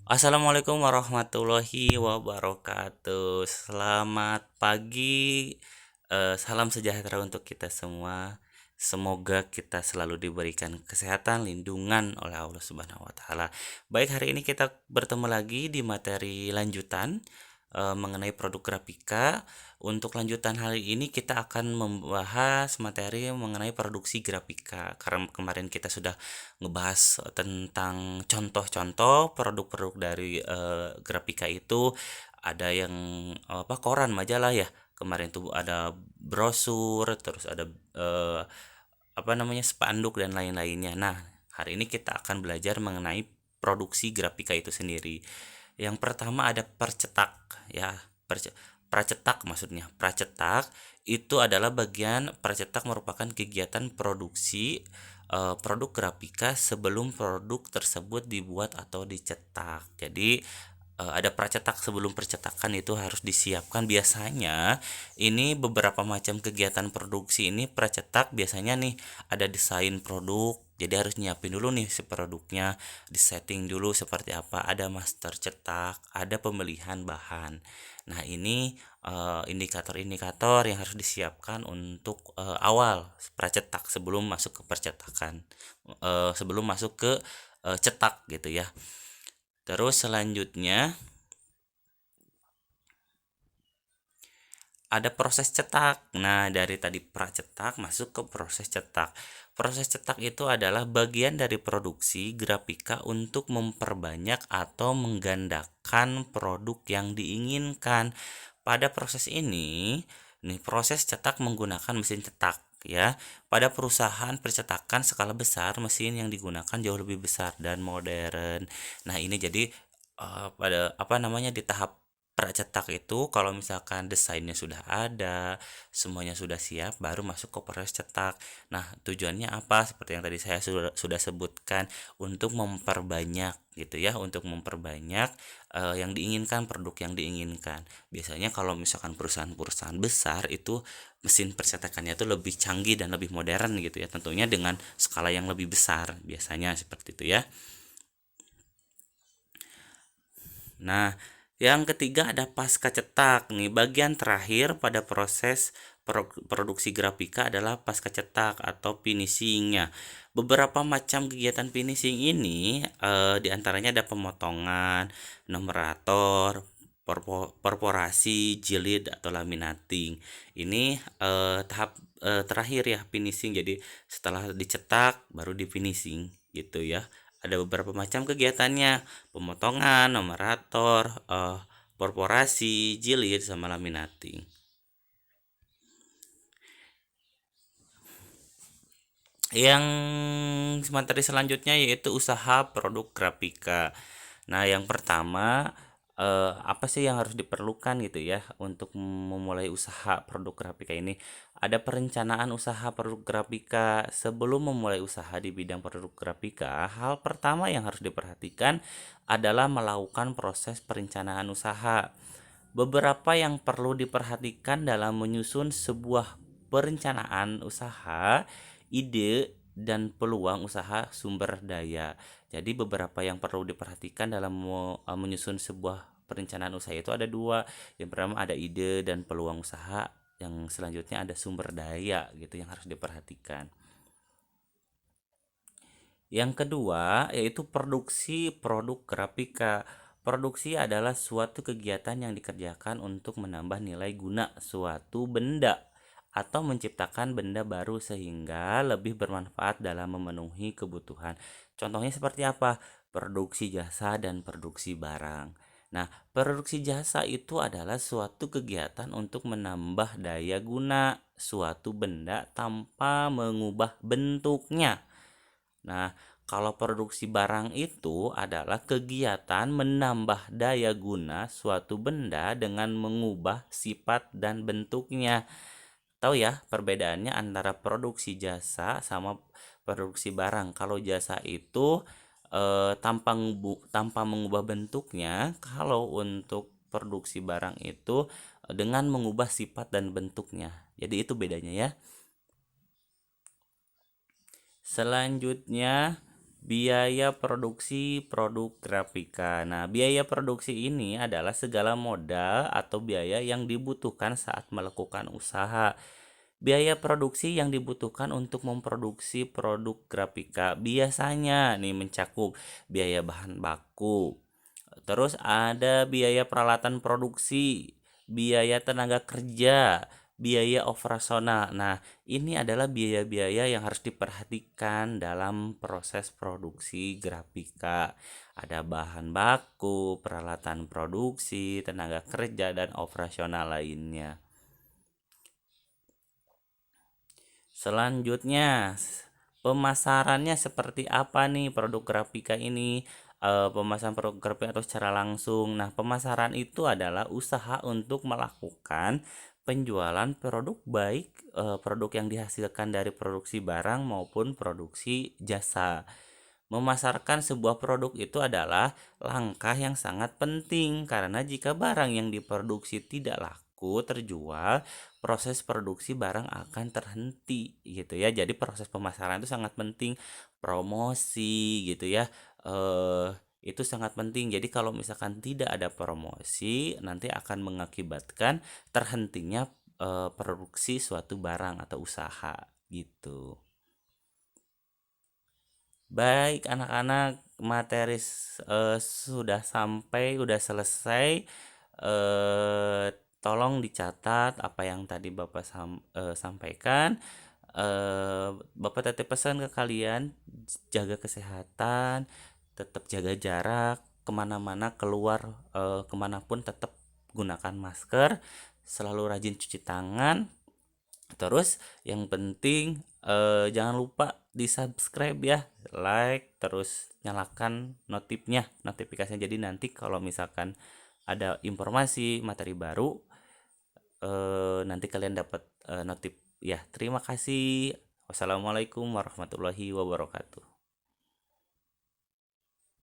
Assalamualaikum warahmatullahi wabarakatuh. Selamat pagi, salam sejahtera untuk kita semua. Semoga kita selalu diberikan kesehatan, lindungan oleh Allah Subhanahu wa taala. Baik, hari ini kita bertemu lagi di materi lanjutan mengenai produk grafika. Untuk lanjutan hari ini kita akan membahas materi mengenai produksi grafika. Karena kemarin kita sudah ngebahas tentang contoh-contoh produk-produk dari grafika itu, ada yang koran, majalah ya. Kemarin tuh ada brosur, terus ada spanduk dan lain-lainnya. Nah, hari ini kita akan belajar mengenai produksi grafika itu sendiri. Yang pertama ada percetak ya, pracetak maksudnya. Pracetak itu adalah bagian pracetak merupakan kegiatan produksi produk grafika sebelum produk tersebut dibuat atau dicetak. Jadi ada pracetak sebelum percetakan itu harus disiapkan. Biasanya ini beberapa macam kegiatan produksi ini pracetak biasanya nih ada desain produk, jadi harus nyiapin dulu nih si produknya, disetting dulu seperti apa, ada master cetak, ada pemilihan bahan. Nah, ini indikator-indikator yang harus disiapkan untuk awal pracetak sebelum masuk ke percetakan, sebelum masuk ke cetak gitu ya. Terus selanjutnya ada proses cetak. Nah, dari tadi pracetak masuk ke proses cetak. Proses cetak itu adalah bagian dari produksi grafika untuk memperbanyak atau menggandakan produk yang diinginkan. Pada proses ini, proses cetak menggunakan mesin cetak ya. Pada perusahaan percetakan skala besar, mesin yang digunakan jauh lebih besar dan modern. Nah, ini jadi pada di tahap pracetak itu kalau misalkan desainnya sudah ada, semuanya sudah siap, baru masuk ke proses cetak. Nah, tujuannya apa? Seperti yang tadi saya sudah sebutkan, untuk memperbanyak gitu ya, untuk memperbanyak yang diinginkan, produk yang diinginkan. Biasanya kalau misalkan perusahaan-perusahaan besar itu mesin percetakannya itu lebih canggih dan lebih modern gitu ya, tentunya dengan skala yang lebih besar, biasanya seperti itu ya. Nah, yang ketiga ada pasca cetak. Nih, bagian terakhir pada proses produksi grafika adalah pasca cetak atau finishingnya. Beberapa macam kegiatan finishing ini diantaranya ada pemotongan, numerator, perforasi, jilid atau laminating. Ini tahap terakhir ya, finishing. Jadi setelah dicetak baru di finishing gitu ya. Ada beberapa macam kegiatannya: pemotongan, numerator, perforasi, jilid, sama laminating. Yang materi selanjutnya yaitu usaha produk grafika. Nah, yang pertama apa sih yang harus diperlukan gitu ya untuk memulai usaha produk grafika ini? Ada perencanaan usaha produk grafika. Sebelum memulai usaha di bidang produk grafika, hal pertama yang harus diperhatikan adalah melakukan proses perencanaan usaha. Beberapa yang perlu diperhatikan dalam menyusun sebuah perencanaan usaha: ide dan peluang usaha, sumber daya. Jadi beberapa yang perlu diperhatikan dalam menyusun sebuah perencanaan usaha itu ada dua. Yang pertama ada ide dan peluang usaha, yang selanjutnya ada sumber daya gitu yang harus diperhatikan. Yang kedua yaitu produksi produk grafika. Produksi adalah suatu kegiatan yang dikerjakan untuk menambah nilai guna suatu benda atau menciptakan benda baru sehingga lebih bermanfaat dalam memenuhi kebutuhan. Contohnya seperti apa? Produksi jasa dan produksi barang. Nah, produksi jasa itu adalah suatu kegiatan untuk menambah daya guna suatu benda tanpa mengubah bentuknya. Nah, kalau produksi barang itu adalah kegiatan menambah daya guna suatu benda dengan mengubah sifat dan bentuknya. Tahu ya perbedaannya antara produksi jasa sama produksi barang? Kalau jasa itu tanpa mengubah bentuknya, kalau untuk produksi barang itu dengan mengubah sifat dan bentuknya. Jadi itu bedanya ya. Selanjutnya Biaya produksi produk grafika. Nah, biaya produksi ini adalah segala modal atau biaya yang dibutuhkan saat melakukan usaha. Biaya produksi yang dibutuhkan untuk memproduksi produk grafika biasanya nih mencakup biaya bahan baku. Terus ada biaya peralatan produksi, biaya tenaga kerja, biaya operasional. Nah, ini adalah biaya-biaya yang harus diperhatikan dalam proses produksi grafika. Ada bahan baku, peralatan produksi, tenaga kerja, dan operasional lainnya. Selanjutnya, pemasarannya seperti apa nih produk grafika ini? Pemasaran produk grafika atau secara langsung. Nah, pemasaran itu adalah usaha untuk melakukan penjualan produk baik produk yang dihasilkan dari produksi barang maupun produksi jasa. Memasarkan sebuah produk itu adalah langkah yang sangat penting karena jika barang yang diproduksi tidak laku terjual, proses produksi barang akan terhenti gitu ya. Jadi proses pemasaran itu sangat penting, promosi gitu ya. Itu sangat penting. Jadi kalau misalkan tidak ada promosi, nanti akan mengakibatkan terhentinya produksi suatu barang atau usaha gitu. Baik anak-anak, materi sudah selesai. Tolong dicatat apa yang tadi Bapak sampaikan. Bapak titip pesan ke kalian, jaga kesehatan, tetap jaga jarak, kemana-mana keluar kemanapun tetap gunakan masker, selalu rajin cuci tangan. Terus yang penting jangan lupa di subscribe ya, like, terus nyalakan notifikasinya, jadi nanti kalau misalkan ada informasi materi baru nanti kalian dapat notif ya. Terima kasih. Wassalamualaikum warahmatullahi wabarakatuh.